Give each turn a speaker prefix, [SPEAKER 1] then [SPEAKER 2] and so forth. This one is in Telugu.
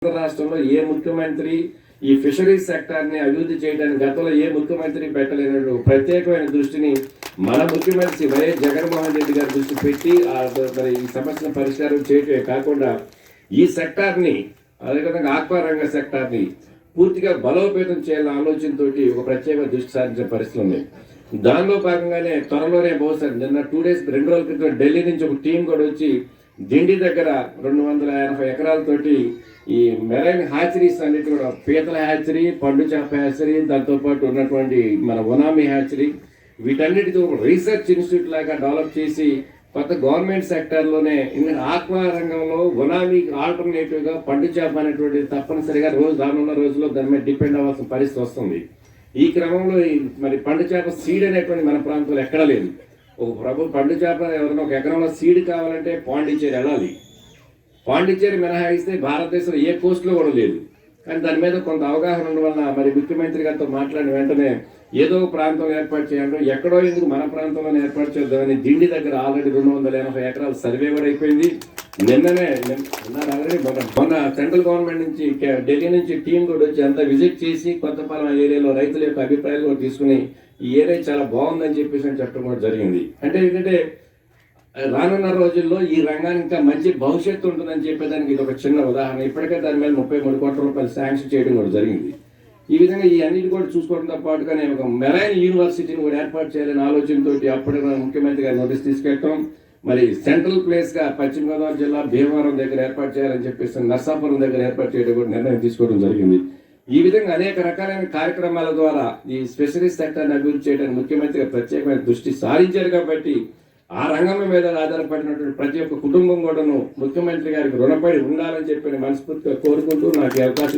[SPEAKER 1] రాష్ట్రంలో ఏ ముఖ్యమంత్రి ఈ ఫిషరీస్ సెక్టార్ని అభివృద్ధి చేయడానికి గతంలో ఏ ముఖ్యమంత్రి పెట్టలేని ప్రత్యేకమైన దృష్టిని మన ముఖ్యమంత్రి వైఎస్ జగన్మోహన్ రెడ్డి గారి దృష్టి పెట్టి మరి ఈ సమస్యను పరిష్కారం చేయటమే కాకుండా ఈ సెక్టార్ని అదేవిధంగా ఆక్వా రంగ సెక్టార్ని పూర్తిగా బలోపేతం చేయాలనే ఆలోచనతో ఒక ప్రత్యేక దృష్టి సారించిన పరిస్థితి ఉంది. దానిలో భాగంగానే త్వరలోనే బహుశా నిన్న 2 రోజుల క్రితం ఢిల్లీ నుంచి ఒక టీం కూడా వచ్చి దిండి దగ్గర 280 ఎకరాలతోటి ఈ మెరైన్ హ్యాచరీస్ అన్నిటి కూడా పీతల హ్యాచరీ, పండు చేప హ్యాచరీ, దాంతోపాటు ఉన్నటువంటి మన ఒనామీ హ్యాచరీ వీటన్నిటితో రీసెర్చ్ ఇన్స్టిట్యూట్ లాగా డెవలప్ చేసి కొత్త గవర్నమెంట్ సెక్టర్లోనే ఆక్వా రంగంలో ఒనామీ ఆల్టర్నేటివ్గా పండు చేప అనేటువంటి తప్పనిసరిగా రానున్న రోజుల్లో దాని మీద డిపెండ్ అవ్వాల్సిన పరిస్థితి వస్తుంది. ఈ క్రమంలో మరి పండు చేప సీడ్ అనేటువంటి మన ప్రాంతంలో ఎక్కడా లేదు. ఒక పండు చేప ఎవరైనా ఒక ఎకరంలో సీడ్ కావాలంటే పాండిచ్చేరి వెళ్ళాలి. పాండిచ్చేరి మినహాయిస్తే భారతదేశంలో ఏ కోస్ట్లో కూడా లేదు. కానీ దాని మీద కొంత అవగాహన ఉండడం వలన మరి ముఖ్యమంత్రి గారితో మాట్లాడిన వెంటనే ఏదో ప్రాంతం ఏర్పాటు చేయాలంటే ఎక్కడో ఎందుకు మన ప్రాంతంలోనే ఏర్పాటు చేద్దామని దిండి దగ్గర ఆల్రెడీ 280 ఎకరాల సర్వే కూడా అయిపోయింది. నిన్ననే మొన్న సెంట్రల్ గవర్నమెంట్ నుంచి ఢిల్లీ నుంచి టీం కూడా వచ్చి అంతా విజిట్ చేసి కొత్తపాలెం ఏరియాలో రైతుల యొక్క అభిప్రాయాలు కూడా తీసుకుని ఈ ఏరియా చాలా బాగుందని చెప్పేసి చెప్పడం కూడా జరిగింది. అంటే ఏంటంటే రానున్న రోజుల్లో ఈ రంగానికి ఇంకా మంచి భవిష్యత్తు ఉంటుందని చెప్పేదానికి ఇది ఒక చిన్న ఉదాహరణ. ఇప్పటికే దాని మీద 33 కోట్ల రూపాయలు శాంక్షన్ చేయడం కూడా జరిగింది. ఈ విధంగా ఈ అన్నిటి కూడా చూసుకోవడంతో పాటుగానే ఒక మెరైన్ యూనివర్సిటీని కూడా ఏర్పాటు చేయాలనే ఆలోచనతో అప్పటి ముఖ్యమంత్రి గారు నోటీస్ తీసుకెళ్ళటం, మరి సెంట్రల్ ప్లేస్గా పశ్చిమ గోదావరి జిల్లా భీమవరం దగ్గర ఏర్పాటు చేయాలని చెప్పేసి నర్సాపురం దగ్గర ఏర్పాటు చేయడం కూడా నిర్ణయం తీసుకోవడం జరిగింది. ఈ విధంగా అనేక రకాలైన కార్యక్రమాల ద్వారా ఈ స్పెషలిస్ట్ సెక్టర్ని అభివృద్ధి చేయడానికి ముఖ్యమంత్రి ప్రత్యేకమైన దృష్టి సారించారు. కాబట్టి ఆ రంగం మీద ఆధారపడినటువంటి ప్రతి ఒక్క కుటుంబం కూడాను ముఖ్యమంత్రి గారికి రుణపడి ఉండాలని చెప్పి మనస్ఫూర్తిగా కోరుకుంటూ నాకు అవకాశం